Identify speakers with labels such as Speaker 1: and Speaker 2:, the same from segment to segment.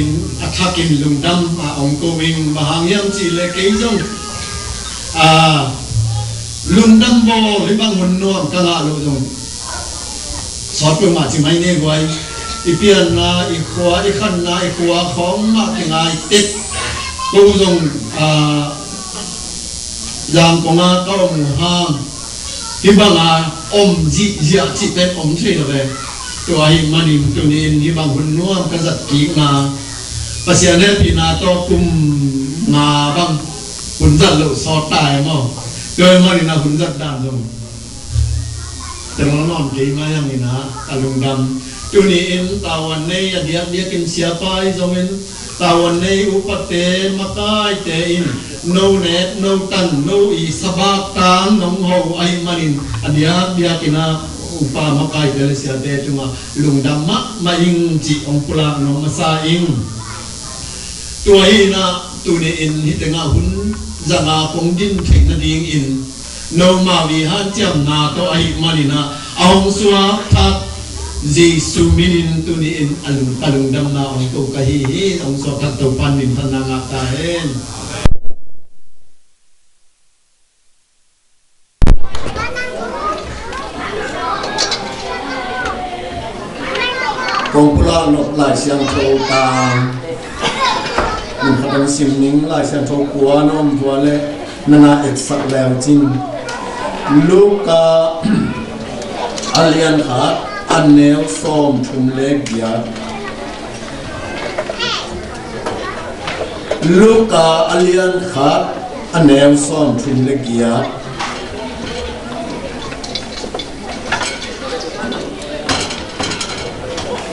Speaker 1: in athakin lungdam ong going bahangyam chi le ke jong lungdam bo ribang munno kala lo jong sot pe ma chi mai ne goi ipian na ikwa ikhan na ikwa khom ma ngai tet ko jong yang ko nga ka mu ha hibanga ji chi pe thei lo ve to ai mani to ni hibang munno ka zat ki na pasiane pina to kum na bang hun zat lo so tai mo rồi mà đi nào hun zat dan rồi terus non kei ma yang ina alung dam tu ni in tawan nei dia kin siapa zomen tawan nei upate makai te in no net no tan no i sabak tan nong ho ai manin dia kina upa makai dele sia de cuma lung dam ma ing ji ong pula no masa ing tuaina tuni in hitenga hun zanga pongdin thekna ding in no ma vi han cham na to ai manina ong suwa thak Jesu minin tuni in alung dam na ong to kahi ong so thak to panin tananga ta hen kong pula nok lai siang to ta mình phải sim nính lại xem cho quá nó ông tua lệ nana exakt leo chin Luka alian hat anel som thum le gya Luka alian hat anel som thum le gya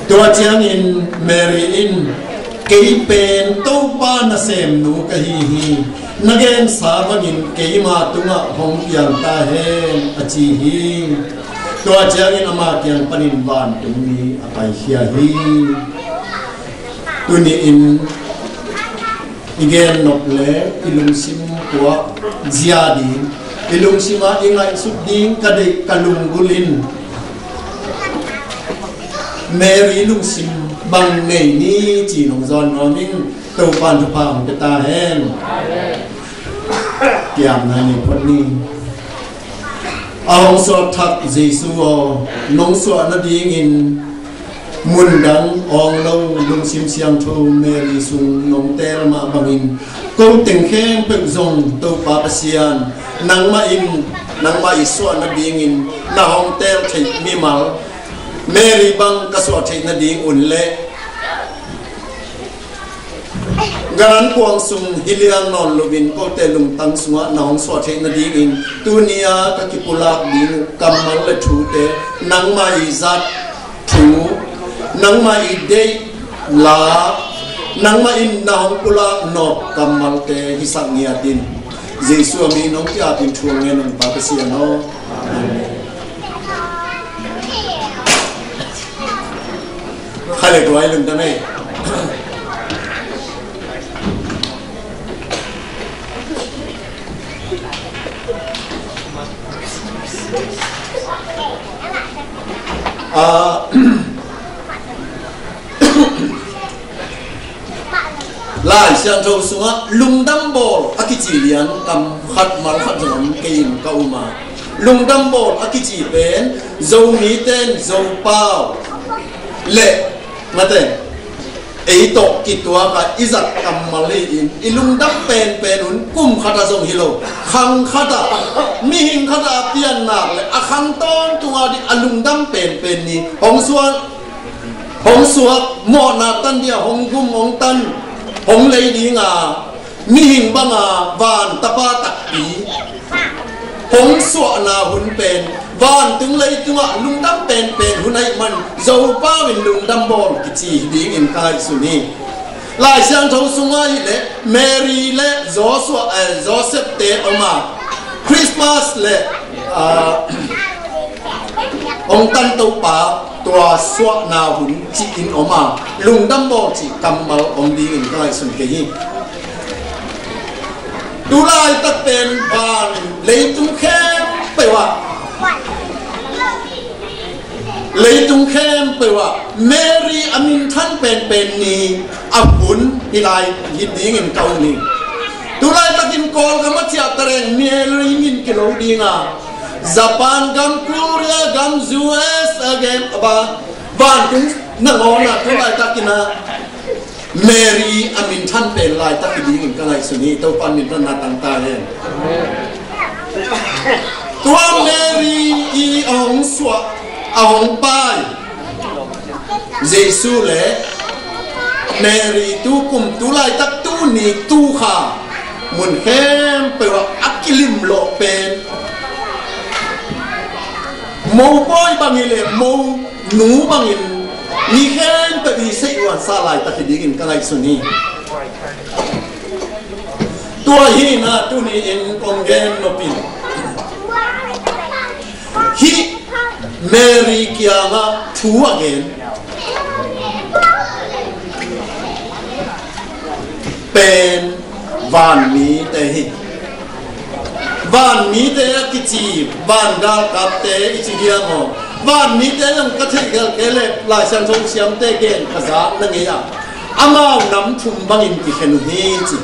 Speaker 1: tua chiang in Mary in kei pen to pa na sem nu ka hi nagen sa mangin kei ma tunga hong piang ta hen achi hi to achang in ama kyang panin ban tumi apai hia hi tuni in igen nok le ilung sim tua ziadi ilung sima ingai suding kadai kalung gulin Mary lung sim bằng ngày ni chỉ nông dân nó mình tàu pan chụp hàng cái ta hen kiam này ni phật ni ông so thắc Giêsu nông so nó đi in muôn đắng ông lâu lung sim xiang thu Mary sung nông tel mà bằng in câu tình khen bực dòng tàu pa pasian nang ma iso nó đi in na hong tel thấy mi mal Mary bang kaswa thei na ding unle garan kuang sung hiliang non lovin ko te lung tang sunga naong swa thei na ding in tunia ka kipulak ding kamal le thu te nang ma izat thu nang ma ide la nang ma in naong pulak no kamal te hisang nia din Jesu ami nong ti atin thuang nge nong pa sia no khai của ai lưng ta này lại sang châu xuống lùng đâm bò aki chỉ liền cầm khát mal khát giống cây câu mà lùng đâm bò aki chỉ bên dầu mí tên dầu bao lệ mà tên ấy tổ kỹ tua cả izat kamal in ilung đắp pen un kum khata zong hilo khang khata mi hing khata pian nak le a khang ton tua di alung đắp pen ni hong suak mo na tan dia hong gum hong tan hong lei di nga mi hing banga van tapa takpi hong suak na hun pen van tung lấy tung ạ lung đâm pen hun ai man dầu bao in lung đâm bom cái gì đi in kai suni lại sang thấu sung ai lệ Mary lệ Joseph te oma Christmas lệ ông tan tàu pa tua suak na hun chỉ in oma lung đâm bom chỉ cầm mal ông đi in kai suni cái gì tu lại tất tên van lấy tung khen phảiว่า lấy tung khem bề wa Mary amin than pen ni abun hilai hiding in kau ni tulai takin kol gama cia tereng Mary min kilo dinga Japan gam Korea gam US again aba ban tung nangona tulai takina Mary amin than pen lai takiding in kalai suni tau pan min tan natang ta hen tua Mary i ong swa ahong pai Giêsu lệ Mary tu cùng tu lại tak tu ni tu kha mun khem pe wa akilim lo pen mâu boy bangile mâu nu bangin ni khem pe di sei wan sa lai tak digin kalai suni tua hi na tu ni in kongen no pin hi Mary kianga thu again pen van mi te hi van mi te kichi van gal kap te ichi dia mo van mi te lang ka thei gal kele la san thong siam te gen khaza na nge ya amao nam thum bangin ki khenu hi chi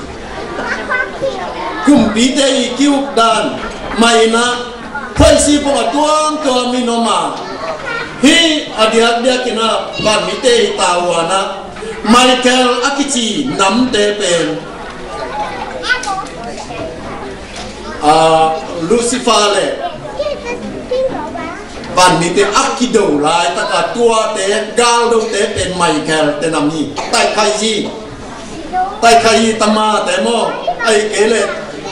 Speaker 1: kum bi te kiu dan mai na phai si po atuang to mi no ma hi adia dia kina van mi te tawana Michael akichi nam te pen Lucifer le van mi te akido lai taka tua te gal do te pen Michael te nam ni tai khai tama te mo ai kele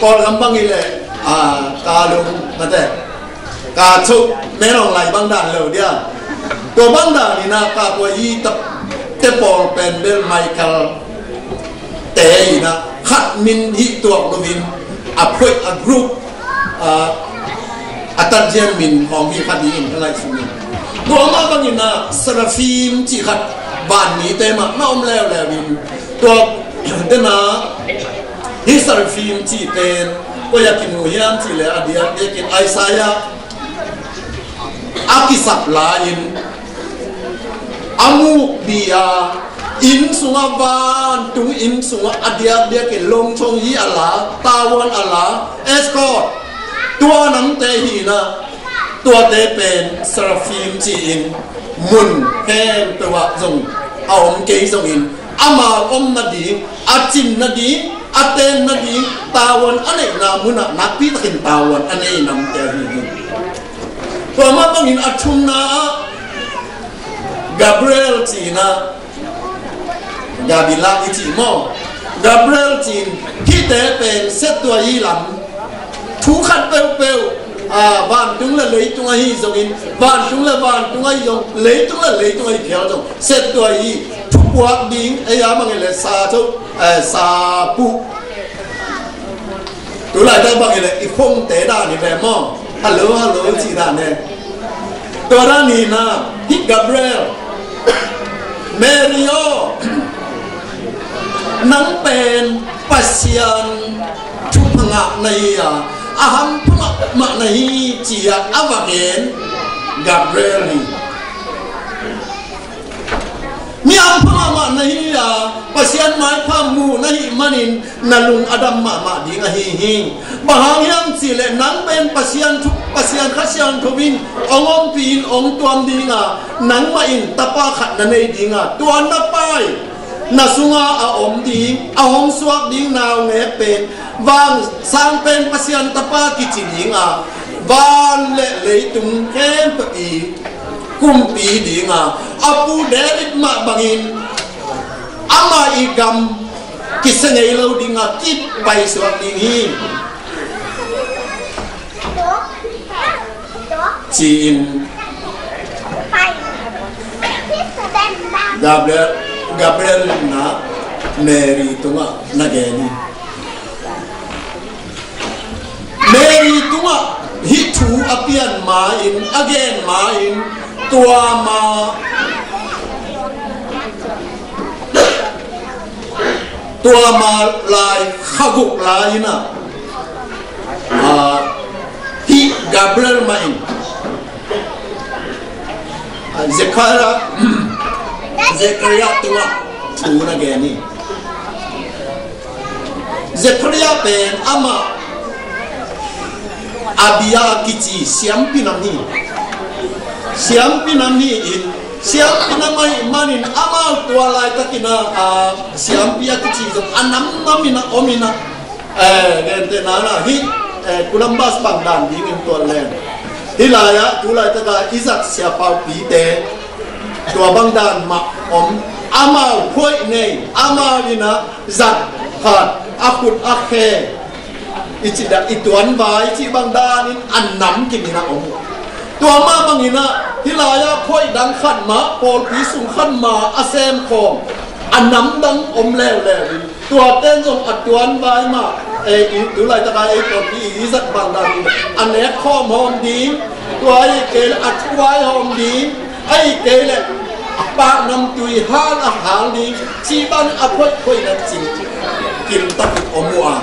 Speaker 1: kol gambang ile ka lung na te ka chu me long lai bang dan lo dia to bang dan ni na ka ko yi tap te Paul Pendel Michael te na khat min hi tuak lovin a put a group atarjian min hong hi khadi in kalai sumi to ma bangin na Seraphim chi khat ban ni te ma om lew lewin to te na hi Seraphim chi ten ko yakin hiam chi le adia yakin Isaiah akisak lain amu dia in sunga van tu in sunga adia dia ke long chong yi ala tawon ala escort tua nam te hi na tua te pen Seraphim chi in mun hem te wa zong aom ke zong in ama om na di achin na di aten na di tawon ane na muna napi takin tawon ane nam te hi tua ma bangin achum na Gabriel China Gabila ichi mo Gabriel Chin kite pen set tua yi lam thu khat peu van tung la lấy tung ai zong in van tung ai zong lấy tung ai phiao zong set tua yi thu buat ding ai ya mang le sa chu sa pu tu lại da bang le I phong te da ni ve mo hello chi da ne tua ra ni na hit Gabriel Mario nang pen pasien chu phanga nei aham phama ma nei chia avagen Gabriel mi am phama ma nei pasien mai phamu nei manin nalung adam ma ding hi bahang yang sile nang pen pasien khasian thobin ongom pin ong tuam dinga nang ma in tapa khat na nei dinga tuan na pai na sunga a om ding a hong suak ding naw nge pen wang sang pen pasien tapa ki chininga van le tung kem pi kum pi dinga apu derit ma bangin ama igam kisengei lo dinga kip pai suak ding hi Chin Gabriel na Mary tunga nageni Mary tunga hitu apian ma in again ma in tua ma lai khaguk lai na hi Gabriel ma in Zechariah tunga thu na geni Zechariah pen ama Abia kici siam pinamni in siam pinamai manin amal tualai takina siam pia kici anam namina omina gente nana hi kulambas bangdan dingin tualen hilaya tulai taka Isaac siapau pite tua bangdan ma amal khoi nei amalina zat khat akut akhe ichida ituan vai chi bangdan in annam kinina tua ma bangina hilaya khoi dang khat ma pol pi sung khan ma asem khom annam dang lew tua ten jong atuan vai ma tu lai ta kai pol pi izat bangdan ane khom hom ding tua ai ke atwai hom ding ai ke le pa nam tui hal a hal ding chi ban a khoi na chin kim tak omua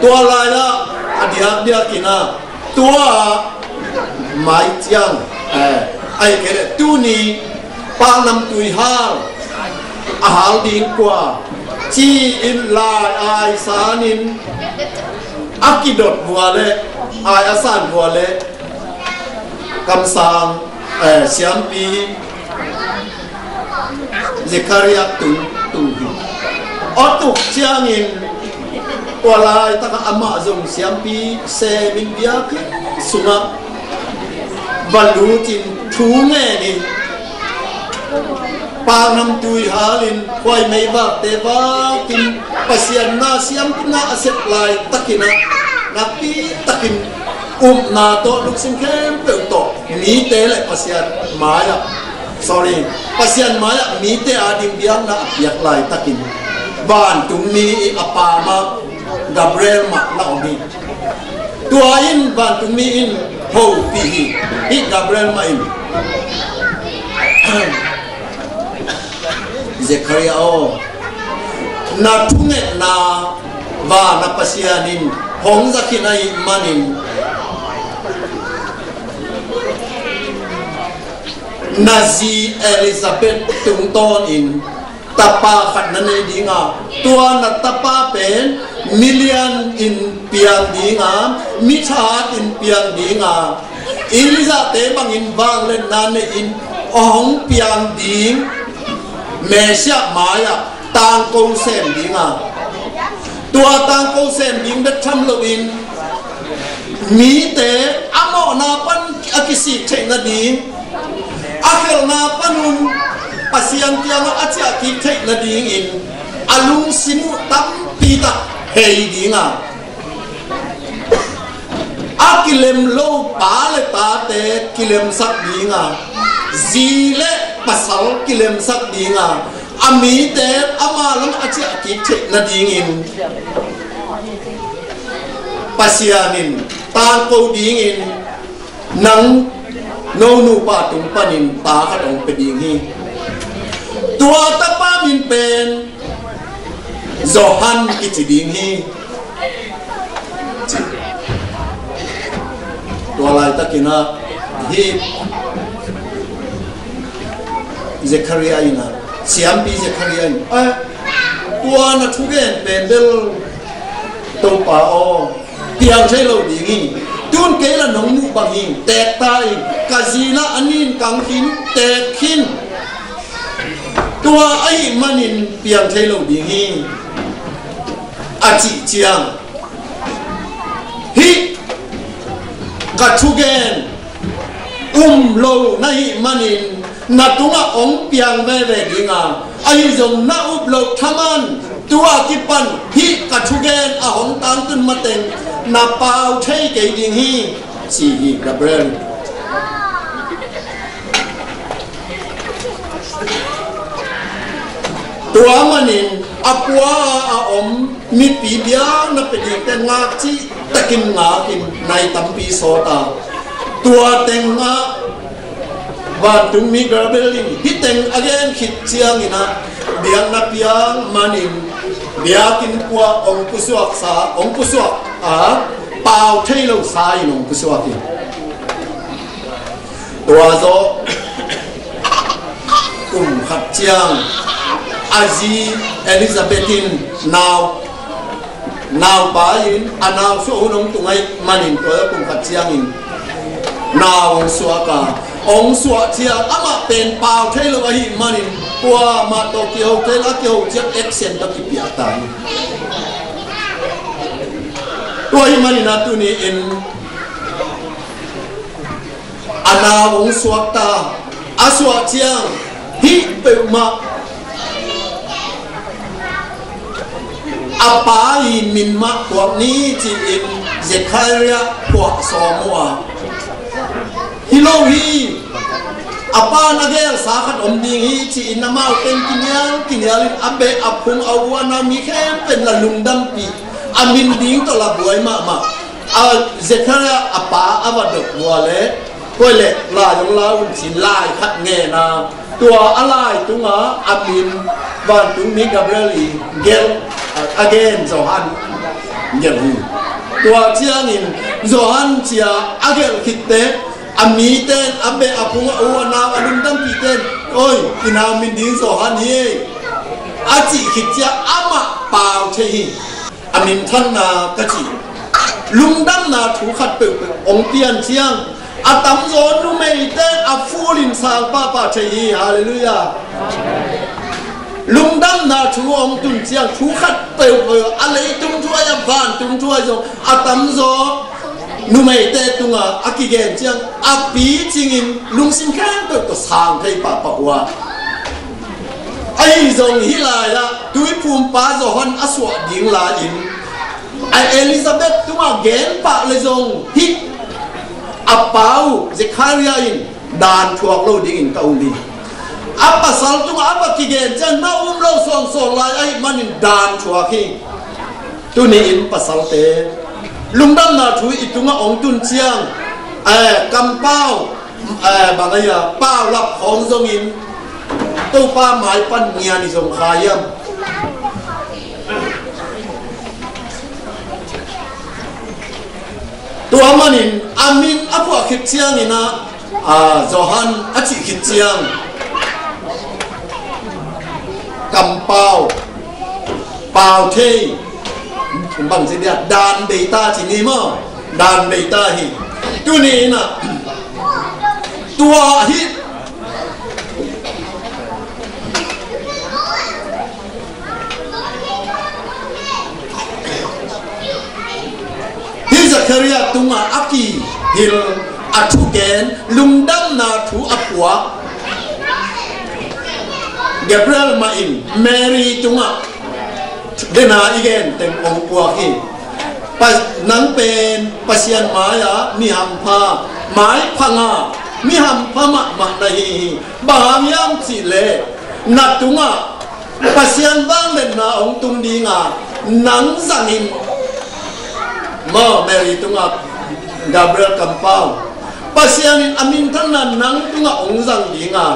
Speaker 1: tua lai la adia kina tua mai chiang ai ke tu ni pa nam tui hal a hal ding kwa chi in lai ai sanin akidot buale ai asan buale kam sang siam pi Zechariah tu otuk chiang in walai taka ama zong siam pi se min biak sunga balutin thu nge ni pa nam tui halin khoi mei va te va kin pasian na siam na aset lai takina na pi takin na to luk sim khem pe to mi te le pasian maya sorry pasian maya mi te adim biang na biak lai takin ban tum mi apama Gabriel ma la omi tua in ban tum mi in ho pi hi Gabriel ma in Zechariah na tunge na va na pasianin hong zakinai manin Nazi Elizabeth tungton in tapa khat na ne dinga tua na tapa pen million in piang dinga mi chat in piang dinga Eliza te bang in wang len na ne in ong piang ding Mesia maya tang ko sem dinga tua tang ko sem ding da tham lo in mi te amo na pan akisi theng na ding akhel na panun pasian tiang acha ki thek na ding in alung sinu tam pita hei dinga akilem lo pale ta te kilem sak dinga zile pasal kilem sak dinga ami te amalung acha ki thek na ding in pasianin ta ko ding in nang no nu pa tung panin ta ka dong pe ding hi tua ta pa min pen zohan ki chi ding hi tua lai ta kina hi Zechariah ina siam pi Zechariah tua na thu gen pen bel to pa o piang thai lo ding hi tun ke la nong nu bang hin tek tai kazina anin kang hin tek hin tua ai manin piang thai lo ding hi a chi chiang hi ka thu gen lo nai manin na tunga ong piang ve ve dinga ai zong na up lo thaman tua kipan hi ka thu gen a hong tang tun ma teng na pau thei ke ding hi chi hi Gabriel tua manin apua a mi pi bia na pe ding ten nga chi takin nga kin nai tampi sota tua teng nga van tung mi Gabriel hiteng again hit chiang ina biang na piang manin biakin kwa ong pusuak sa ong pusuak pao thei lo sai nong pusuak tua zo khát chiang Aji Elizabethin nào bá in nào số ông tung ai manin tôi cùng khát chiang in nào ông xóa cả ông xóa chiang ama pen pau thấy lo ai manin qua mà tôi kêu thấy là kêu chắc accent đó kịp bịa tay tôi manin là tu ni in nào ông xóa ta xóa chiang hi bự mà apa min ma của ni chỉ in Zechariah của Somoa hi apa nagel sakat omding hi chi in namau ten kinyal abe apung awana mi khem pen la lungdam pi amin ding to la buai ma Zechariah apa avadok wale koile la yong la un chin lai khat nge na tua alai tunga amin van tung mi Gabrieli gel again Johan gel tua chiang in Johan chia agel kitte amiten abe apunga uana alundam piten oi ina min din Johan hi achi kitcha ama pau chehi amin than na kachi lungdam na thu khat pe ong tian chiang atam zo nu mei te afulin sang pa chehi hallelujah lungdam na thu ong tun chiang thu khat pe alei tung chu ya van tung chu zo atam zo nu mei te tunga akigen chiang api chingin lungsin khan to sang thei pa wa ai zong hi la ya tui phum pa zo hon aswa ding la in ai Elizabeth tunga gen pa le zong hi apau Zechariah in dan thuak lo ding in kauli apa sal tunga apa kigen chan na lo song lai ai manin dan thuak hi tu ni in pasal te lungdam na thu itunga ong tun chiang kampau bangaya pau lap hong zong in tu pa mai pan nia ni zong khayam tua manin amin apu khit chiang ina Johan achi khit chiang kampau pau thei bằng gì đấy đàn đầy ta chỉ nghĩ mà đàn đầy ta hi tu ni na tua hi Zechariah tunga aki hil atuken lungdam na thu apwa Gabriel main Mary tunga dena igen tem ong pua ki pas nang pen pasian maya mi hampa mai phanga mi hampa ma nahi baham yang chi le natunga pasian bang le na ong tum dinga nang zangin ma Mary tunga Gabriel kampau pasian amin thana nang tunga ong zang dinga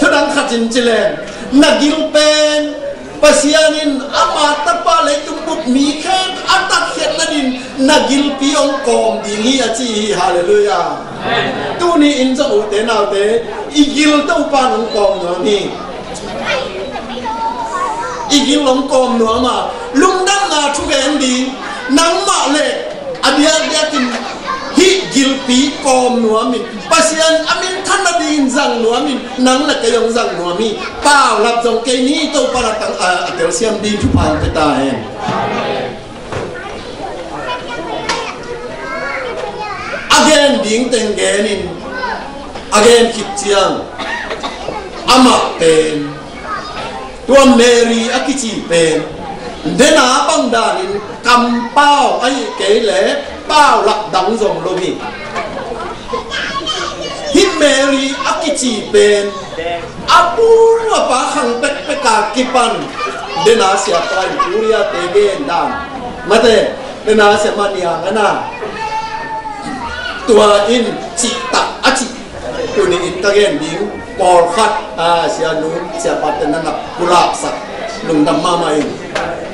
Speaker 1: thudang khatin chile nagil pen pasianin ama tapa le tumbuk mi khan atak khet ladin nagil piong kom dingi achi hallelujah tu ni in zo te naw te igil to pa nong kom no ni igil long kom no ma lungdam na thu gen di nang ma le adia tin hi gilpi kom no mi pasian amin thana din zang no mi nang la kayong zang no mi pao lap jong ke ni to para tang atel siam di thu pan pe ta hen again ding teng genin again kip chiang ama pen tua Mary akichi pen dena bang danin kam pao ai ke le bao lạc đắng dòng lô mi hi Mary akichi ben apu apa khang pek peka kipan dena sia pai puria tegen dam mate dena sia mania ngana tua in chi ta achi tu ni in tagen ding por khat sia nu sia paten na pulak sak lung dam mama in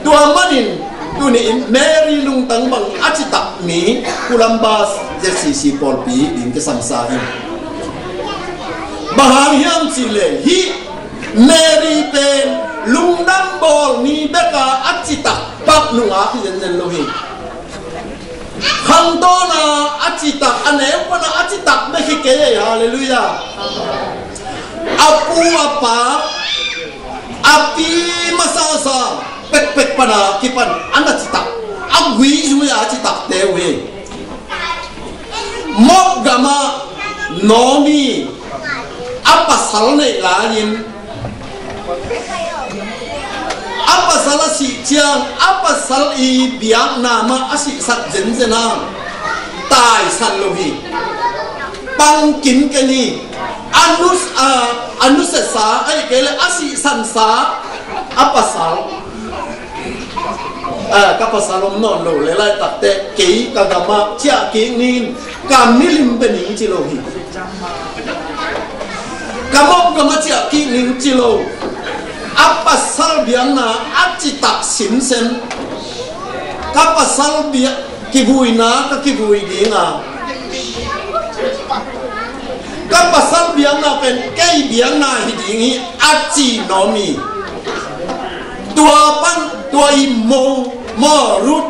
Speaker 1: tua manin tu ni Mary lung tang bang achi tak ni kulambas jesi si por pi ding ke samsa hi bahang hiam chile hi Mary pen lungdam bol ni beka achita pak nunga ki jen lohi khantona achita ane pana achita me ke hallelujah apu apa api masasa pek pek pana kipan anachita agwi juya achita dewe mok gama nomi apa salne lain apa salah si ciang apa sal i biang nama asi sat jenjena tai san lohi pangkin keni anus sa ai kele asi san sa apa sal kapal salom non lo le lai tak te ki kagama chia ki nin kamilim bening cilohi kamok gama chia ki nin cilo apa salbiang na acitak sinsen kapa salbia kibui na ka kibui dinga kapa salbiang na pen kei biang na hidingi aci nomi tua pan tua imo mo rut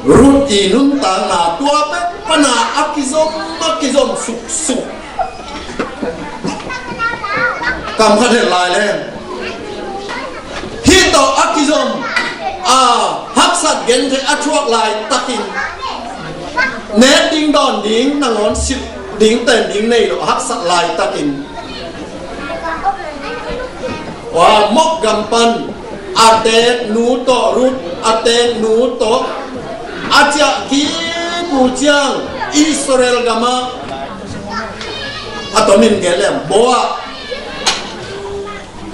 Speaker 1: rut inun ta na tua pe pana akizom suk suk cầm khát hệ lại lên khi tàu akizom hấp sát gen thế chuộc lại takin nét đinh đòn đinh năng ngón xịt đinh tên đinh này là hấp sát lại takin và móc gầm pan ate nú to rút ate nú to acha ki pujiang Israel gama atau min gelem boa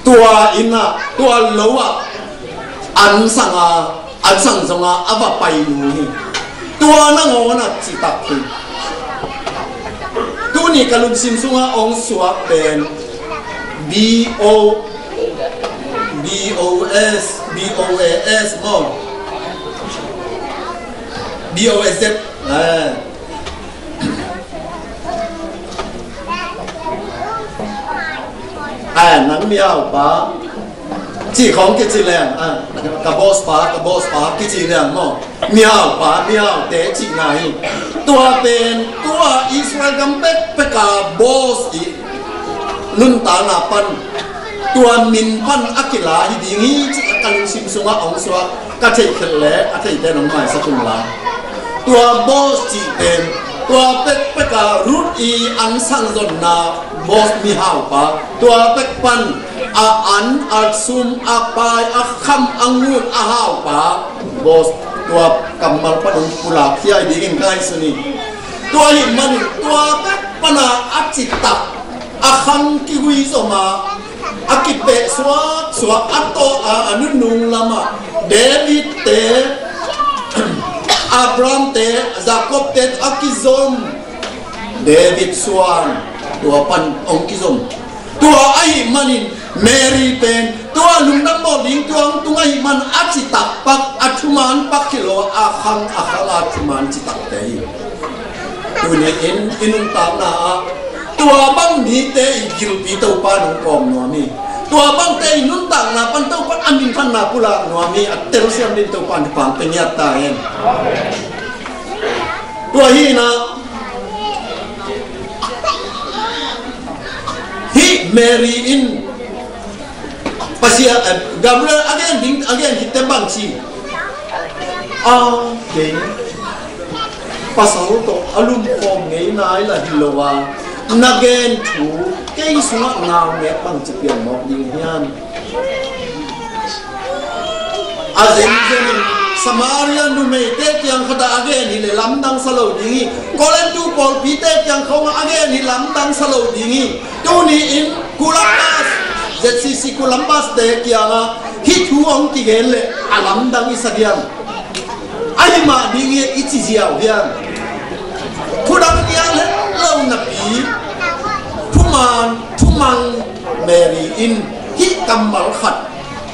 Speaker 1: tua ina tua loa an sang zonga ava pai nu tua na ngona chitak tu ni kalun sim sunga ong suak ben BOS mo BOS nắng miao pa chỉ không cái gì làm cái boss pa cái gì làm mà miao để chỉ này tua Israel gam pe ka boss i nun ta na pan tua min pan akila hi dingi kan sim sunga ong suwa ka thei khele a thei te nong mai sa tum la tua boss chỉ tem tua pe ka rut i an sang zon na boss mi hao pa tua pek pan an sum pai kham angut hao pa boss tua kamal pan pula khia dingin kai suni tua hi man tua pek pana achita kham ki hui soma akipe swa ato anunung lama David te Abraham te Jacob te akizom David swan tua pan ong kizom tua ai manin Mary pen tua lungdam bo ding tuang tungai man achitak pak athuman pak kilo akhang akhala athuman chitak tei tuni inun ta na tua bang ni te gil pi to pa nong kom no mi tua bang te nun ta na pan to pan amin khan na pula no mi atel siam din to pan pang penyat ta en tua hi na Mary in pasia Gabriel again hitembang si okay pasal to alum kom ngei nai la hilowa nagen thu kei sunga ngau me pang chipian mok ding hian azen jenin Samaria nu me te kyang khada again hi le lamdang salo dingi kolen tu pol pi te kyang khonga again hi lamdang salo dingi tu ni in kulambas ZCC kulambas te kyanga hi thu ong ti gen le alamdang isagiam ai ma dingi ichi jiao hian khudang kyang le lo na pi thumang Mary in hi kamal khat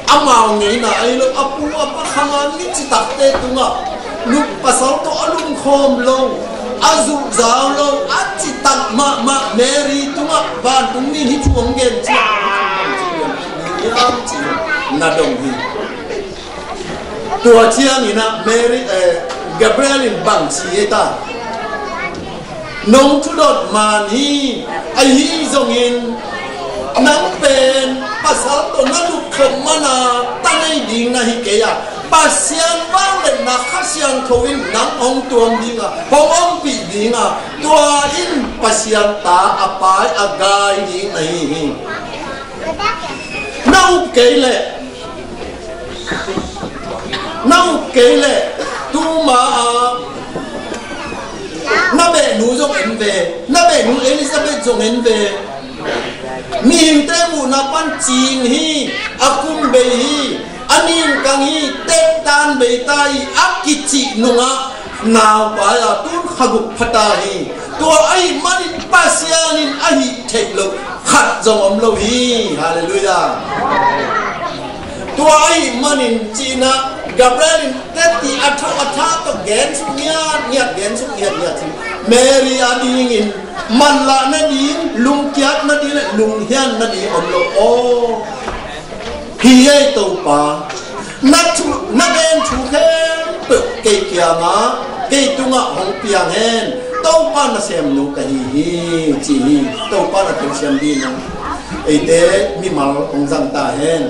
Speaker 1: amao ngei na ai lo apu apa khangan ni chitak te tunga lu pasal to alum khom lo azu zao lo ati tak ma Mary tunga van tung min hi chuang gen chi na dong hi tua chiang ina Mary Gabriel in bang chi eta nong thu dot man hi ai hi zong in nang pen pasal to na lu khomana tanai ding na hi ke ya pasian wang le na khasian thoin nang ong tuam dinga hong ong pi dinga tua in pasian ta apai agai ding na hi nau ke le tu ma na be nu zong en ve na be nu Elizabeth zong en ve mi him te mu na pan ching hi akum be hi anin kang hi tek tan be tai akichi nunga naw pa ya tun khagup phata hi to ai manin pasianin ahi thelo khat zong om lo hi hallelujah to ai manin china Gabriel teti atha to gen nya gen nya Mary ading in man la na ding lung kiat na di lung hian na di om lo o hi ai to pa na ben thu khe pe ke kya nga ke tunga hong piang hen to pa na sem nu ka hi chi to pa na tu sem di na ai te mi mal ong jang ta hen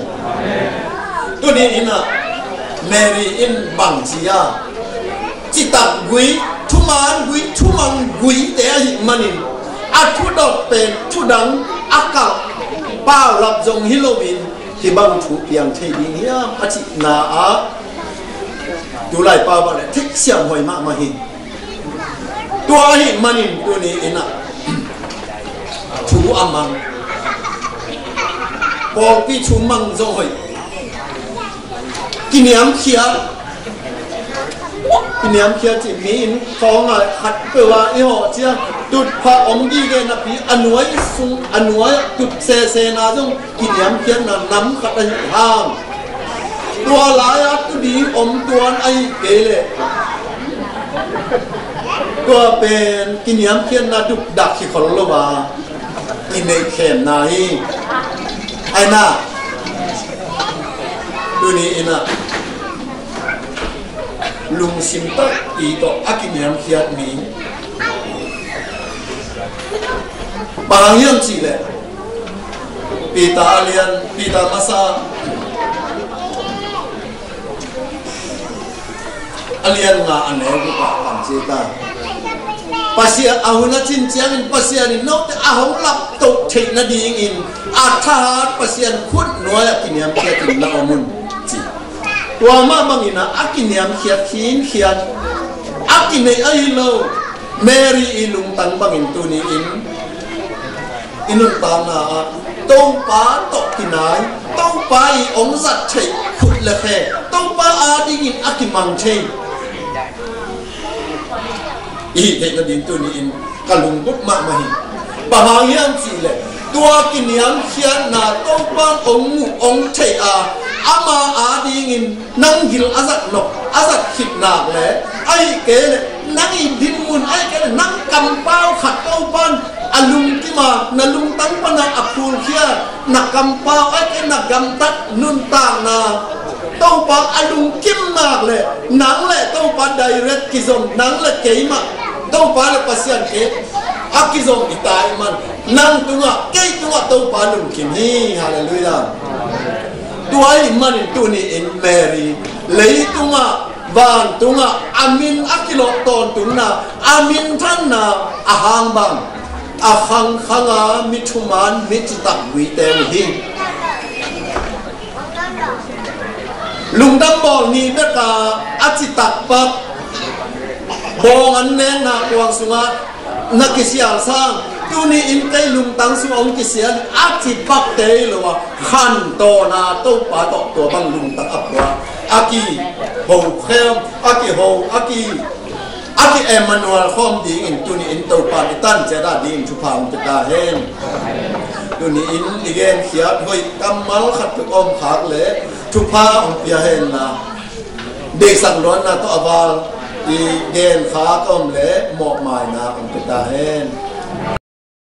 Speaker 1: to ni ina Mary in bang chia chỉ tập quý thu mang quý để hiện manin thu đọt pen thu đắng cả bao lập dòng Halloween thì bằng thu piang thấy đi nhá chỉ na tu lại bao bao lại thích xem hồi mà hin tua hiện manin tu ni ina thu amang bong pi thu mang dòng hồi kini am kia chỉ miin phong hạt bờ và họ chia tụt pha ông đi cái nắp anuai tụt xe na giống kini am kia na nắm khát anh hàng tua lại tụt đi ông tuan ai kể lệ tua bên kini am kia na tụt đặc khi khó lo ba kini khem này ai na tu ni ina lung sim ta i to akiniam khiat mi bang yang chi le pita masa alian nga ane ku pa pang sita pasia ahuna chin chiang in pasia ni no te ahong lap to thei na ding in atha pasian khut noya kiniam khiat in na omun tua ma mangina akiniam khiat khin khiat akinei ai lo Mary ilung tan bangin tu ni inun ta na tong pa to kinai tong pa I ong zat thei khut le khe tong pa ding in akimang thei he na din tu ni in kalung but ma hi bahang yang chi le tua kiniam khiat na tong pa ong thei ama ding in nang gil azat khit nak le ai ke le nang I din mun ai ke le nang kam pau khat tau pan alung ki ma na lung tang pa na apul khia na kam pau ai ke na gam tat nun ta na tau pa alung kim nak le nang le tau pa direct ki zom nang le ke ma tau pa le pasian ke akizom itai man nang tunga ke tunga tau pa lung kim hi hallelujah tuai manin tu ni in Mary lấy tunga van tunga amin akilo ton tunna amin than na ahang bang ahang khanga mithuman mittak wi te hi lungdam bol ni beka achitak pa bong an ne na kuang sunga na kisial sang tu ni in kai lung tang su ong kisial achi pak te lo wa khan to na to pa to bang lung tak apwa aki ho khem aki Emmanuel khom ding in tu ni in to pa tan cha da ding chu phang ta hen tu ni in igen khiat hoi kamal khat pe om khak le chu pha ong pia hen na de sang ron na to awal i gen kha kom le mo mai na om peta hen